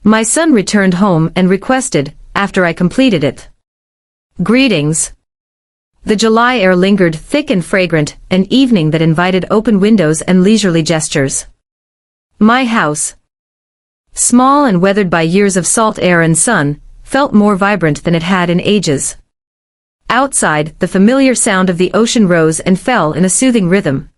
My son returned home and requested, after I completed it. Greetings. The July air lingered thick and fragrant, an evening that invited open windows and leisurely gestures. My house, small and weathered by years of salt air and sun, felt more vibrant than it had in ages. Outside, the familiar sound of the ocean rose and fell in a soothing rhythm.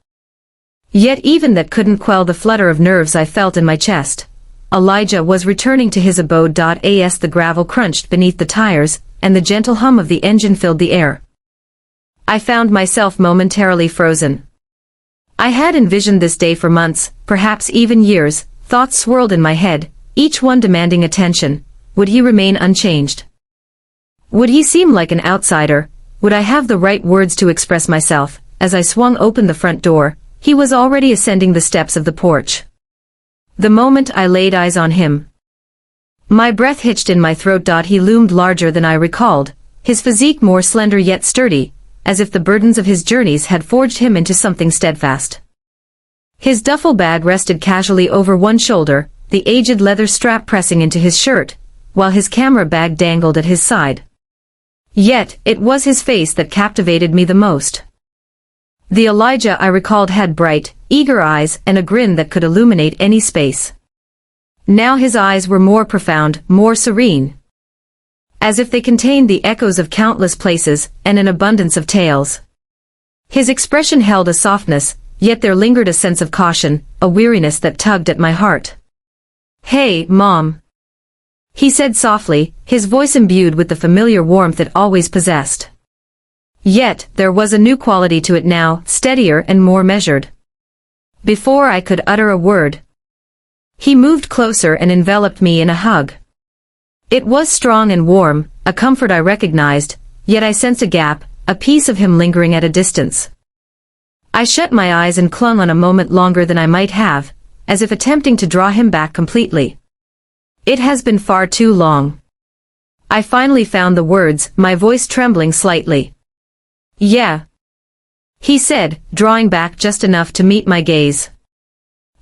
Yet even that couldn't quell the flutter of nerves I felt in my chest. Elijah was returning to his abode. As the gravel crunched beneath the tires, and the gentle hum of the engine filled the air, I found myself momentarily frozen. I had envisioned this day for months, perhaps even years. Thoughts swirled in my head, each one demanding attention. Would he remain unchanged? Would he seem like an outsider? Would I have the right words to express myself? As I swung open the front door, he was already ascending the steps of the porch. The moment I laid eyes on him, my breath hitched in my throat. He loomed larger than I recalled, his physique more slender yet sturdy, as if the burdens of his journeys had forged him into something steadfast. His duffel bag rested casually over one shoulder, the aged leather strap pressing into his shirt, while his camera bag dangled at his side. Yet, it was his face that captivated me the most. The Elijah I recalled had bright, eager eyes and a grin that could illuminate any space. Now his eyes were more profound, more serene, as if they contained the echoes of countless places and an abundance of tales. His expression held a softness, yet there lingered a sense of caution, a weariness that tugged at my heart. "Hey, Mom," he said softly, his voice imbued with the familiar warmth it always possessed. Yet, there was a new quality to it now, steadier and more measured. Before I could utter a word, he moved closer and enveloped me in a hug. It was strong and warm, a comfort I recognized, yet I sensed a gap, a piece of him lingering at a distance. I shut my eyes and clung on a moment longer than I might have, as if attempting to draw him back completely. It has been far too long. I finally found the words, my voice trembling slightly. "Yeah," he said, drawing back just enough to meet my gaze.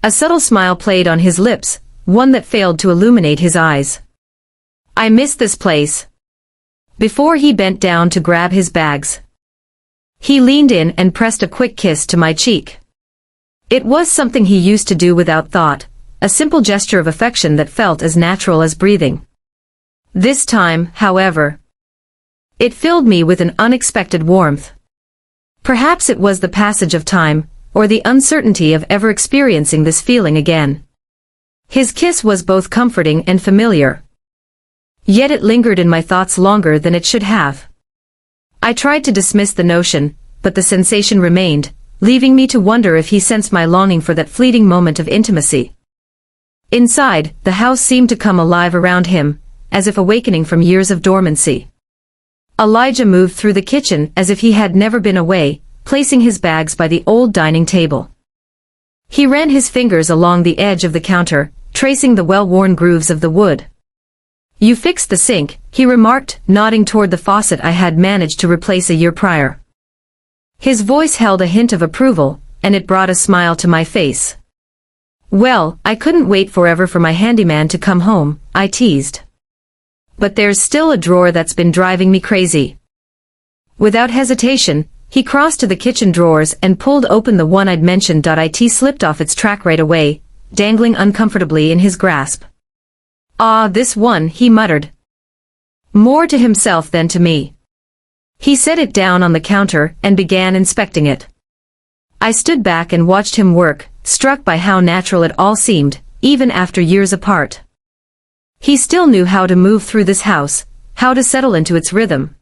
A subtle smile played on his lips, one that failed to illuminate his eyes. "I miss this place." Before he bent down to grab his bags, he leaned in and pressed a quick kiss to my cheek. It was something he used to do without thought, a simple gesture of affection that felt as natural as breathing. This time, however, it filled me with an unexpected warmth. Perhaps it was the passage of time, or the uncertainty of ever experiencing this feeling again. His kiss was both comforting and familiar. Yet it lingered in my thoughts longer than it should have. I tried to dismiss the notion, but the sensation remained, leaving me to wonder if he sensed my longing for that fleeting moment of intimacy. Inside, the house seemed to come alive around him, as if awakening from years of dormancy. Elijah moved through the kitchen as if he had never been away, placing his bags by the old dining table. He ran his fingers along the edge of the counter, tracing the well-worn grooves of the wood. "You fixed the sink," he remarked, nodding toward the faucet I had managed to replace a year prior. His voice held a hint of approval, and it brought a smile to my face. "Well, I couldn't wait forever for my handyman to come home," I teased. "But there's still a drawer that's been driving me crazy." Without hesitation, he crossed to the kitchen drawers and pulled open the one I'd mentioned. It slipped off its track right away, dangling uncomfortably in his grasp. "Ah, this one," he muttered, more to himself than to me. He set it down on the counter and began inspecting it. I stood back and watched him work, struck by how natural it all seemed, even after years apart. He still knew how to move through this house, how to settle into its rhythm.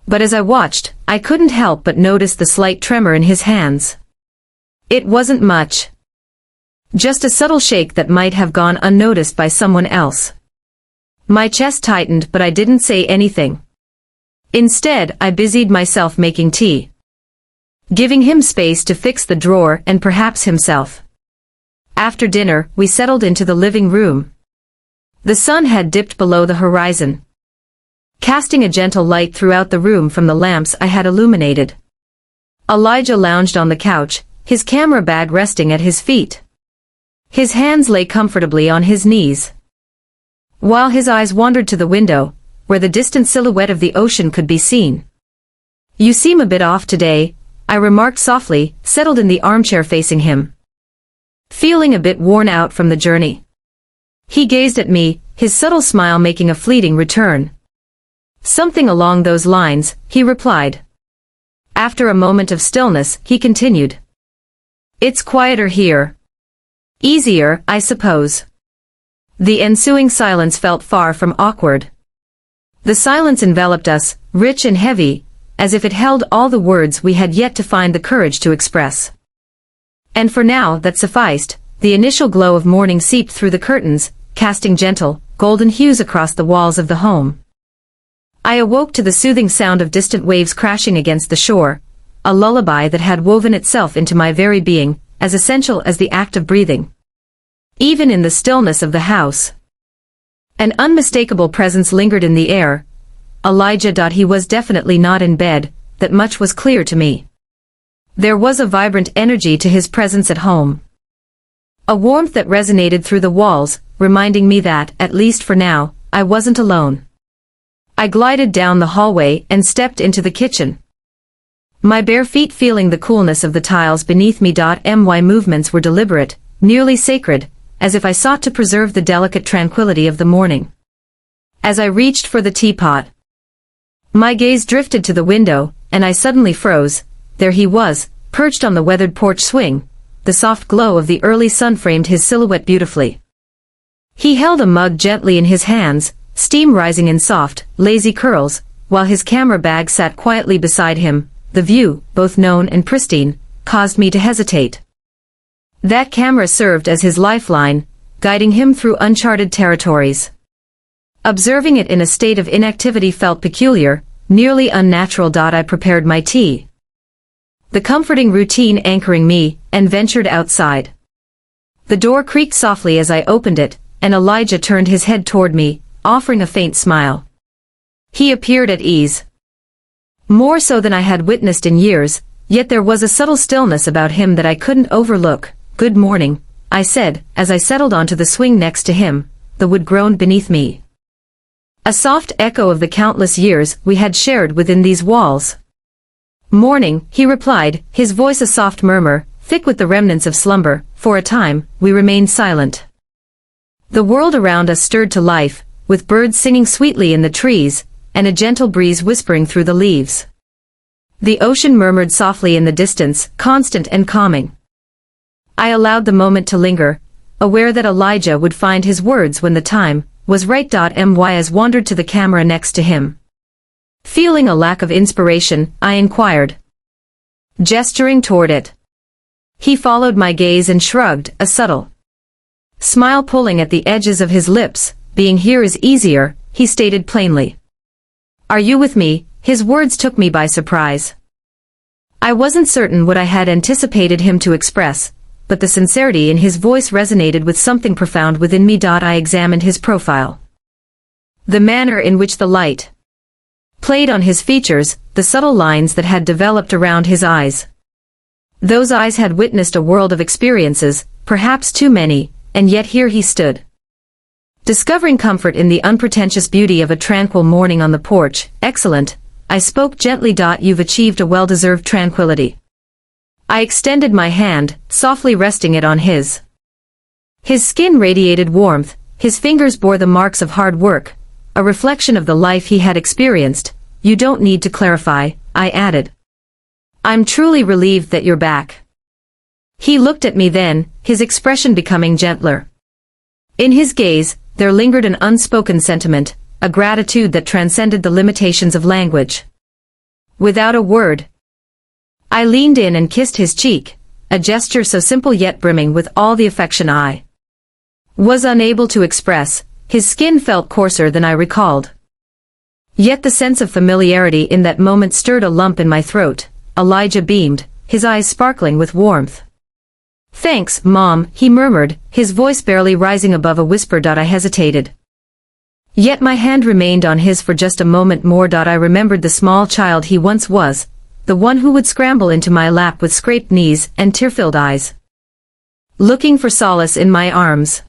But as I watched, I couldn't help but notice the slight tremor in his hands. It wasn't much. Just a subtle shake that might have gone unnoticed by someone else. My chest tightened, but I didn't say anything. Instead, I busied myself making tea, giving him space to fix the drawer and perhaps himself. After dinner, we settled into the living room. The sun had dipped below the horizon, casting a gentle light throughout the room from the lamps I had illuminated. Elijah lounged on the couch, his camera bag resting at his feet. His hands lay comfortably on his knees. while his eyes wandered to the window, where the distant silhouette of the ocean could be seen. "You seem a bit off today," I remarked softly, settled in the armchair facing him. "Feeling a bit worn out from the journey?" He gazed at me, his subtle smile making a fleeting return. "Something along those lines," he replied. After a moment of stillness, he continued. "It's quieter here. Easier, I suppose." The ensuing silence felt far from awkward. The silence enveloped us, rich and heavy, as if it held all the words we had yet to find the courage to express. And for now that sufficed. The initial glow of morning seeped through the curtains, casting gentle, golden hues across the walls of the home. I awoke to the soothing sound of distant waves crashing against the shore, a lullaby that had woven itself into my very being, as essential as the act of breathing. Even in the stillness of the house, an unmistakable presence lingered in the air. Elijah. He was definitely not in bed, that much was clear to me. There was a vibrant energy to his presence at home. A warmth that resonated through the walls, reminding me that, at least for now, I wasn't alone. I glided down the hallway and stepped into the kitchen. My bare feet feeling the coolness of the tiles beneath me. My movements were deliberate, nearly sacred, as if I sought to preserve the delicate tranquility of the morning. As I reached for the teapot, my gaze drifted to the window, and I suddenly froze. There he was, perched on the weathered porch swing. The soft glow of the early sun framed his silhouette beautifully. He held a mug gently in his hands, steam rising in soft, lazy curls, while his camera bag sat quietly beside him. The view, both known and pristine, caused me to hesitate. That camera served as his lifeline, guiding him through uncharted territories. Observing it in a state of inactivity felt peculiar, nearly unnatural. I prepared my tea, the comforting routine anchoring me, and ventured outside. The door creaked softly as I opened it, and Elijah turned his head toward me, offering a faint smile. He appeared at ease. More so than I had witnessed in years, yet there was a subtle stillness about him that I couldn't overlook. "Good morning," I said, as I settled onto the swing next to him. The wood groaned beneath me, a soft echo of the countless years we had shared within these walls. "Morning," he replied, his voice a soft murmur, thick with the remnants of slumber. For a time, we remained silent. The world around us stirred to life, with birds singing sweetly in the trees, and a gentle breeze whispering through the leaves. The ocean murmured softly in the distance, constant and calming. I allowed the moment to linger, aware that Elijah would find his words when the time was right. As wandered to the camera next to him. Feeling a lack of inspiration, I inquired, gesturing toward it. He followed my gaze and shrugged, a subtle smile pulling at the edges of his lips. "Being here is easier," he stated plainly. "Are you with me?" His words took me by surprise. I wasn't certain what I had anticipated him to express, but the sincerity in his voice resonated with something profound within me. I examined his profile. The manner in which the light played on his features, the subtle lines that had developed around his eyes. Those eyes had witnessed a world of experiences, perhaps too many, and yet here he stood, discovering comfort in the unpretentious beauty of a tranquil morning on the porch. "Excellent," I spoke gently. "You've achieved a well-deserved tranquility." I extended my hand, softly resting it on his. His skin radiated warmth, his fingers bore the marks of hard work, a reflection of the life he had experienced. "You don't need to clarify," I added. "I'm truly relieved that you're back." He looked at me then, his expression becoming gentler. In his gaze, there lingered an unspoken sentiment, a gratitude that transcended the limitations of language. Without a word, I leaned in and kissed his cheek, a gesture so simple yet brimming with all the affection I was unable to express. His skin felt coarser than I recalled. Yet the sense of familiarity in that moment stirred a lump in my throat. Elijah beamed, his eyes sparkling with warmth. "Thanks, Mom," he murmured, his voice barely rising above a whisper. I hesitated. Yet my hand remained on his for just a moment more. I remembered the small child he once was, the one who would scramble into my lap with scraped knees and tear-filled eyes, looking for solace in my arms.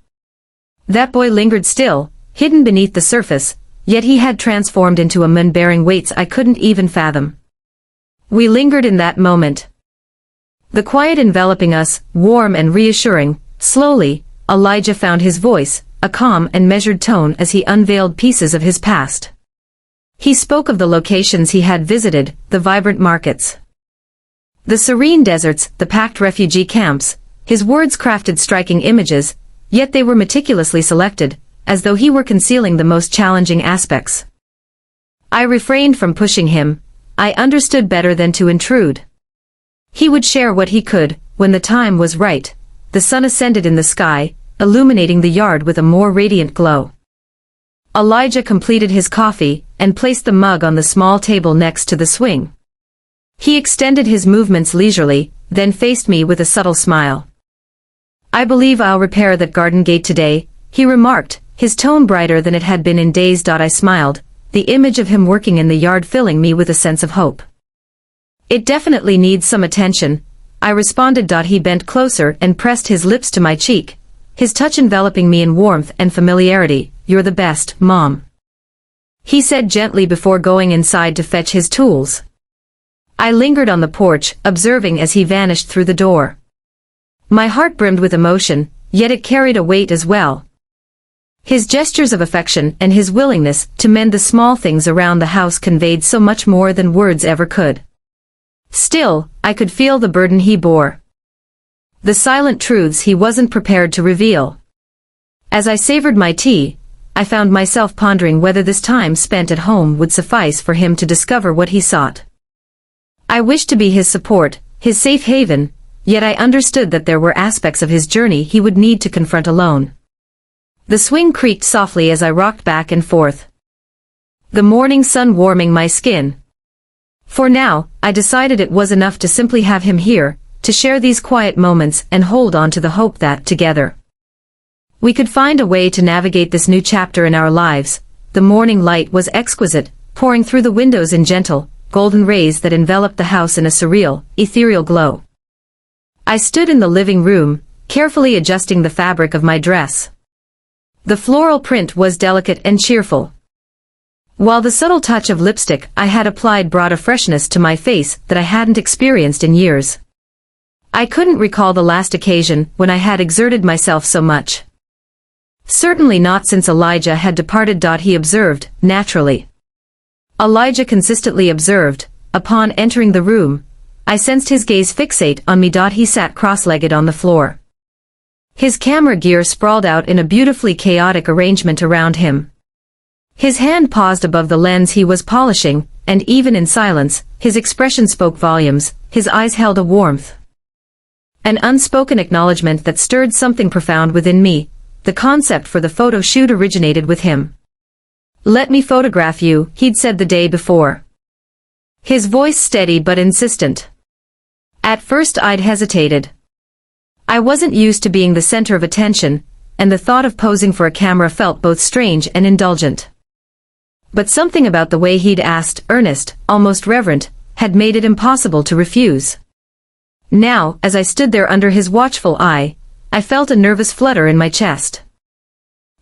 That boy lingered still, hidden beneath the surface, yet he had transformed into a man bearing weights I couldn't even fathom. We lingered in that moment. The quiet enveloping us, warm and reassuring. Slowly, Elijah found his voice, a calm and measured tone as he unveiled pieces of his past. He spoke of the locations he had visited, the vibrant markets, the serene deserts, the packed refugee camps. His words crafted striking images, yet they were meticulously selected, as though he were concealing the most challenging aspects. I refrained from pushing him. I understood better than to intrude. He would share what he could, when the time was right. The sun ascended in the sky, illuminating the yard with a more radiant glow. Elijah completed his coffee, and placed the mug on the small table next to the swing. He extended his movements leisurely, then faced me with a subtle smile. "I believe I'll repair that garden gate today," he remarked, his tone brighter than it had been in days. I smiled, the image of him working in the yard filling me with a sense of hope. "It definitely needs some attention," I responded. He bent closer and pressed his lips to my cheek, his touch enveloping me in warmth and familiarity. "You're the best, Mom," he said gently before going inside to fetch his tools. I lingered on the porch, observing as he vanished through the door. My heart brimmed with emotion, yet it carried a weight as well. His gestures of affection and his willingness to mend the small things around the house conveyed so much more than words ever could. Still, I could feel the burden he bore, the silent truths he wasn't prepared to reveal. As I savored my tea, I found myself pondering whether this time spent at home would suffice for him to discover what he sought. I wished to be his support, his safe haven, yet I understood that there were aspects of his journey he would need to confront alone. The swing creaked softly as I rocked back and forth, the morning sun warming my skin. For now, I decided it was enough to simply have him here, to share these quiet moments and hold on to the hope that, together, we could find a way to navigate this new chapter in our lives. The morning light was exquisite, pouring through the windows in gentle, golden rays that enveloped the house in a surreal, ethereal glow. I stood in the living room, carefully adjusting the fabric of my dress. The floral print was delicate and cheerful, while the subtle touch of lipstick I had applied brought a freshness to my face that I hadn't experienced in years. I couldn't recall the last occasion when I had exerted myself so much. Certainly not since Elijah had departed. He observed, naturally. Elijah consistently observed. Upon entering the room, I sensed his gaze fixate on me. He sat cross-legged on the floor, his camera gear sprawled out in a beautifully chaotic arrangement around him. His hand paused above the lens he was polishing, and even in silence, his expression spoke volumes. His eyes held a warmth, an unspoken acknowledgement that stirred something profound within me. The concept for the photo shoot originated with him. "Let me photograph you," he'd said the day before, his voice steady but insistent. At first I'd hesitated. I wasn't used to being the center of attention, and the thought of posing for a camera felt both strange and indulgent. But something about the way he'd asked, earnest, almost reverent, had made it impossible to refuse. Now, as I stood there under his watchful eye, I felt a nervous flutter in my chest.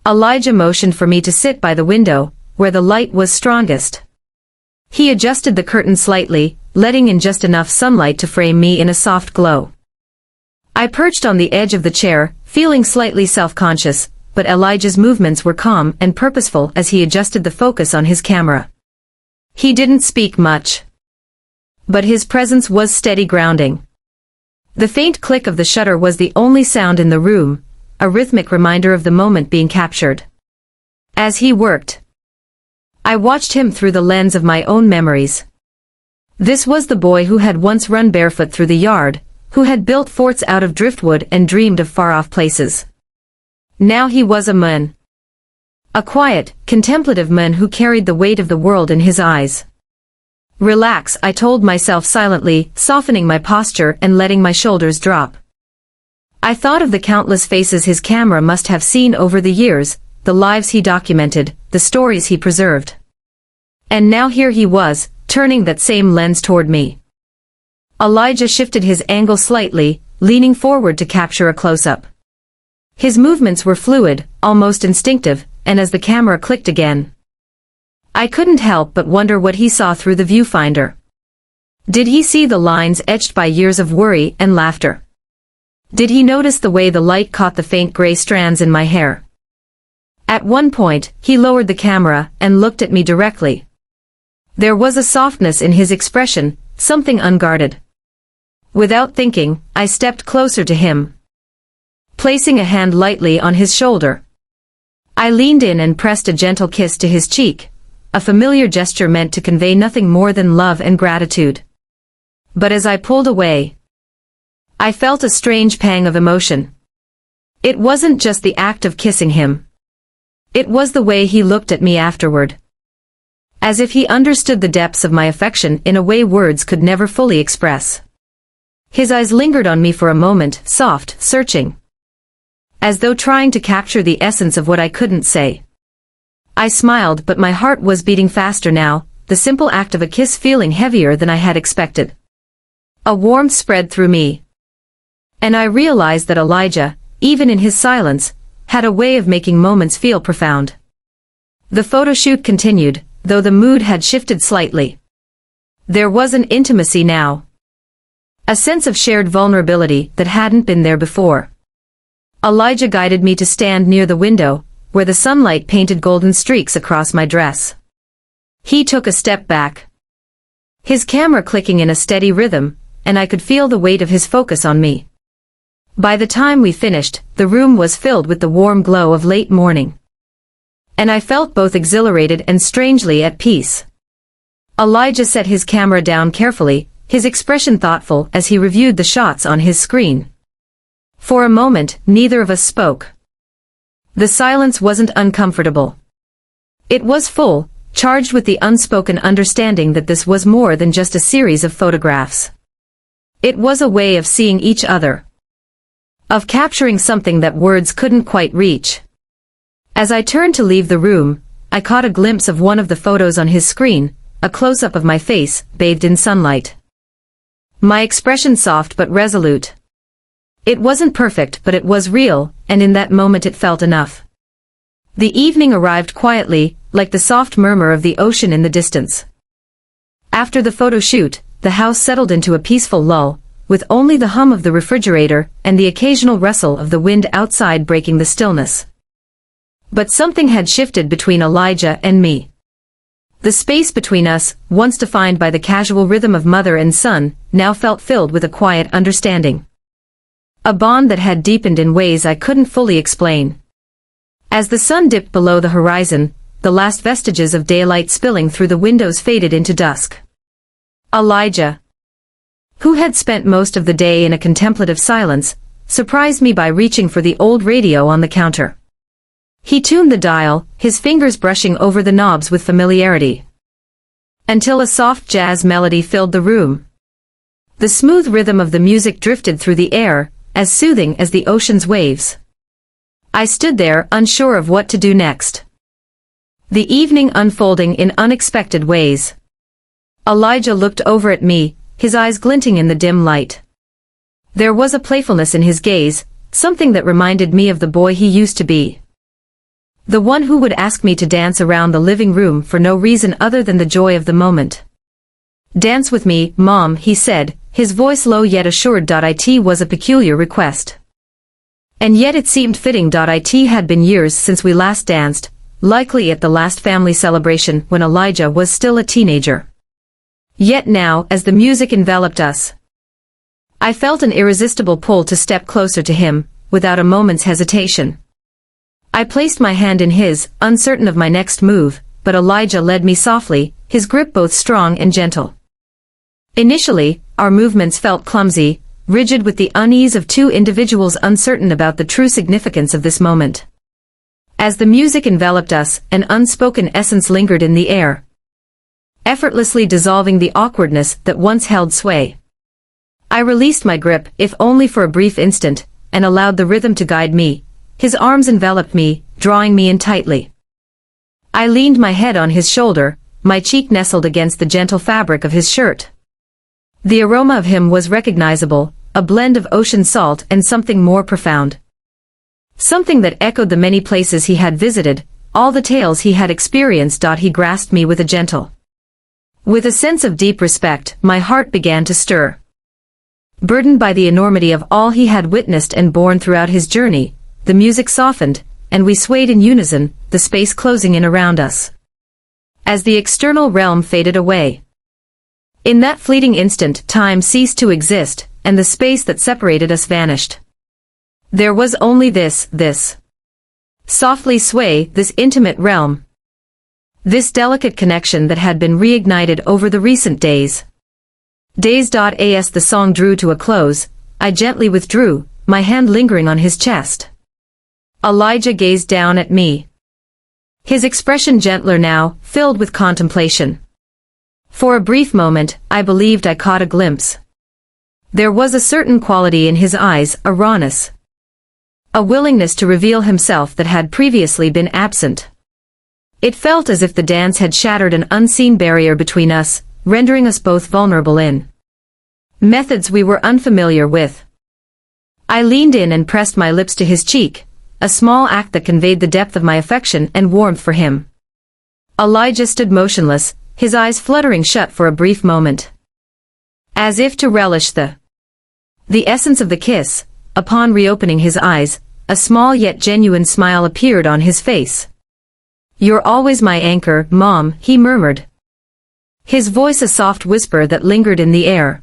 Elijah motioned for me to sit by the window, where the light was strongest. He adjusted the curtain slightly, letting in just enough sunlight to frame me in a soft glow. I perched on the edge of the chair, feeling slightly self-conscious, but Elijah's movements were calm and purposeful as he adjusted the focus on his camera. He didn't speak much, but his presence was steady grounding. The faint click of the shutter was the only sound in the room, a rhythmic reminder of the moment being captured. As he worked, I watched him through the lens of my own memories. This was the boy who had once run barefoot through the yard, who had built forts out of driftwood and dreamed of far-off places. Now he was a man. A quiet, contemplative man who carried the weight of the world in his eyes. "Relax," I told myself silently, softening my posture and letting my shoulders drop. I thought of the countless faces his camera must have seen over the years, the lives he documented, the stories he preserved. And now here he was, turning that same lens toward me. Elijah shifted his angle slightly, leaning forward to capture a close-up. His movements were fluid, almost instinctive, and as the camera clicked again, I couldn't help but wonder what he saw through the viewfinder. Did he see the lines etched by years of worry and laughter? Did he notice the way the light caught the faint gray strands in my hair? At one point, he lowered the camera and looked at me directly. There was a softness in his expression, something unguarded. Without thinking, I stepped closer to him, placing a hand lightly on his shoulder. I leaned in and pressed a gentle kiss to his cheek, a familiar gesture meant to convey nothing more than love and gratitude. But as I pulled away, I felt a strange pang of emotion. It wasn't just the act of kissing him. It was the way he looked at me afterward. As if he understood the depths of my affection in a way words could never fully express. His eyes lingered on me for a moment, soft, searching, as though trying to capture the essence of what I couldn't say. I smiled, but my heart was beating faster now, the simple act of a kiss feeling heavier than I had expected. A warmth spread through me, and I realized that Elijah, even in his silence, had a way of making moments feel profound. The photo shoot continued, though the mood had shifted slightly. There was an intimacy now. A sense of shared vulnerability that hadn't been there before. Elijah guided me to stand near the window, where the sunlight painted golden streaks across my dress. He took a step back, his camera clicking in a steady rhythm, and I could feel the weight of his focus on me. By the time we finished, the room was filled with the warm glow of late morning, and I felt both exhilarated and strangely at peace. Elijah set his camera down carefully, his expression thoughtful as he reviewed the shots on his screen. For a moment, neither of us spoke. The silence wasn't uncomfortable. It was full, charged with the unspoken understanding that this was more than just a series of photographs. It was a way of seeing each other, of capturing something that words couldn't quite reach. As I turned to leave the room, I caught a glimpse of one of the photos on his screen, a close-up of my face, bathed in sunlight. My expression soft but resolute. It wasn't perfect, but it was real, and in that moment it felt enough. The evening arrived quietly, like the soft murmur of the ocean in the distance. After the photo shoot, the house settled into a peaceful lull, with only the hum of the refrigerator and the occasional rustle of the wind outside breaking the stillness. But something had shifted between Elijah and me. The space between us, once defined by the casual rhythm of mother and son, now felt filled with a quiet understanding. A bond that had deepened in ways I couldn't fully explain. As the sun dipped below the horizon, the last vestiges of daylight spilling through the windows faded into dusk. Elijah, who had spent most of the day in a contemplative silence, surprised me by reaching for the old radio on the counter. He tuned the dial, his fingers brushing over the knobs with familiarity, until a soft jazz melody filled the room. The smooth rhythm of the music drifted through the air, as soothing as the ocean's waves. I stood there, unsure of what to do next. The evening unfolding in unexpected ways. Elijah looked over at me, his eyes glinting in the dim light. There was a playfulness in his gaze, something that reminded me of the boy he used to be. The one who would ask me to dance around the living room for no reason other than the joy of the moment. "Dance with me, Mom," he said, his voice low yet assured. It was a peculiar request. And yet it seemed fitting. It had been years since we last danced, likely at the last family celebration when Elijah was still a teenager. Yet now, as the music enveloped us, I felt an irresistible pull to step closer to him, without a moment's hesitation. I placed my hand in his, uncertain of my next move, but Elijah led me softly, his grip both strong and gentle. Initially, our movements felt clumsy, rigid with the unease of two individuals uncertain about the true significance of this moment. As the music enveloped us, an unspoken essence lingered in the air, effortlessly dissolving the awkwardness that once held sway. I released my grip, if only for a brief instant, and allowed the rhythm to guide me. His arms enveloped me, drawing me in tightly. I leaned my head on his shoulder, my cheek nestled against the gentle fabric of his shirt. The aroma of him was recognizable, a blend of ocean salt and something more profound. Something that echoed the many places he had visited, all the tales he had experienced. He grasped me with a sense of deep respect. My heart began to stir. Burdened by the enormity of all he had witnessed and borne throughout his journey, the music softened, and we swayed in unison, the space closing in around us. As the external realm faded away. In that fleeting instant, time ceased to exist, and the space that separated us vanished. There was only this softly sway, this intimate realm. This delicate connection that had been reignited over the recent days. As the song drew to a close, I gently withdrew, my hand lingering on his chest. Elijah gazed down at me. His expression gentler now, filled with contemplation. For a brief moment, I believed I caught a glimpse. There was a certain quality in his eyes, a rawness. A willingness to reveal himself that had previously been absent. It felt as if the dance had shattered an unseen barrier between us, rendering us both vulnerable in methods we were unfamiliar with. I leaned in and pressed my lips to his cheek, a small act that conveyed the depth of my affection and warmth for him. Elijah stood motionless, his eyes fluttering shut for a brief moment. As if to relish the essence of the kiss, upon reopening his eyes, a small yet genuine smile appeared on his face. "You're always my anchor, Mom," he murmured. His voice a soft whisper that lingered in the air.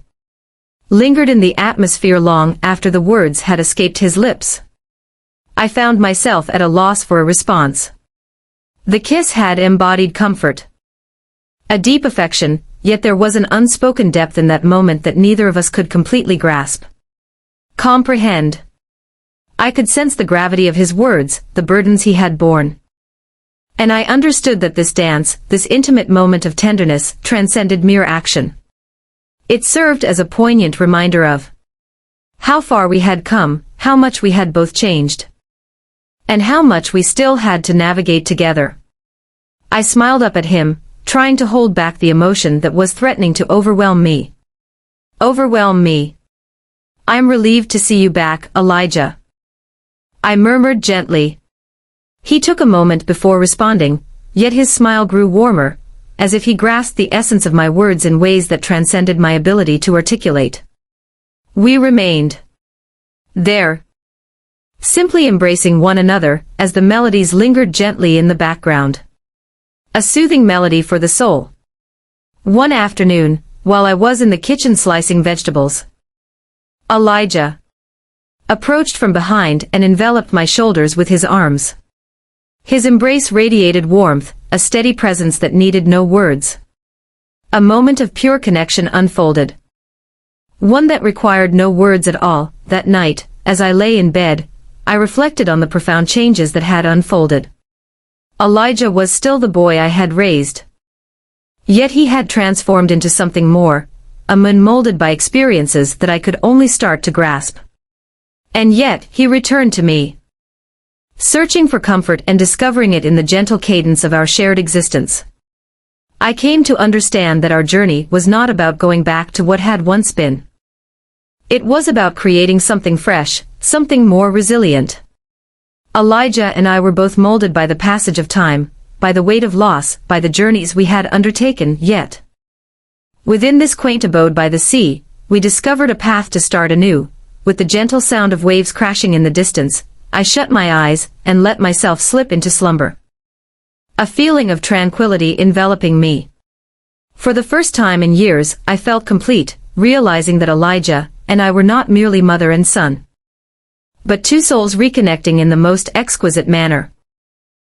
Lingered in the atmosphere long after the words had escaped his lips. I found myself at a loss for a response. The kiss had embodied comfort. A deep affection, yet there was an unspoken depth in that moment that neither of us could completely grasp. Comprehend. I could sense the gravity of his words, the burdens he had borne. And I understood that this dance, this intimate moment of tenderness, transcended mere action. It served as a poignant reminder of how far we had come, how much we had both changed, and how much we still had to navigate together. I smiled up at him, trying to hold back the emotion that was threatening to overwhelm me. Overwhelm me. "I'm relieved to see you back, Elijah," I murmured gently. He took a moment before responding, yet his smile grew warmer, as if he grasped the essence of my words in ways that transcended my ability to articulate. We remained there, simply embracing one another, as the melodies lingered gently in the background. A soothing melody for the soul. One afternoon, while I was in the kitchen slicing vegetables, Elijah approached from behind and enveloped my shoulders with his arms. His embrace radiated warmth, a steady presence that needed no words. A moment of pure connection unfolded. One that required no words at all. That night, as I lay in bed, I reflected on the profound changes that had unfolded. Elijah was still the boy I had raised. Yet he had transformed into something more, a man molded by experiences that I could only start to grasp. And yet, he returned to me, searching for comfort and discovering it in the gentle cadence of our shared existence. I came to understand that our journey was not about going back to what had once been. It was about creating something fresh, something more resilient. Elijah and I were both molded by the passage of time, by the weight of loss, by the journeys we had undertaken, yet within this quaint abode by the sea, we discovered a path to start anew. With the gentle sound of waves crashing in the distance, I shut my eyes and let myself slip into slumber. A feeling of tranquility enveloping me. For the first time in years, I felt complete, realizing that Elijah and I were not merely mother and son, but two souls reconnecting in the most exquisite manner.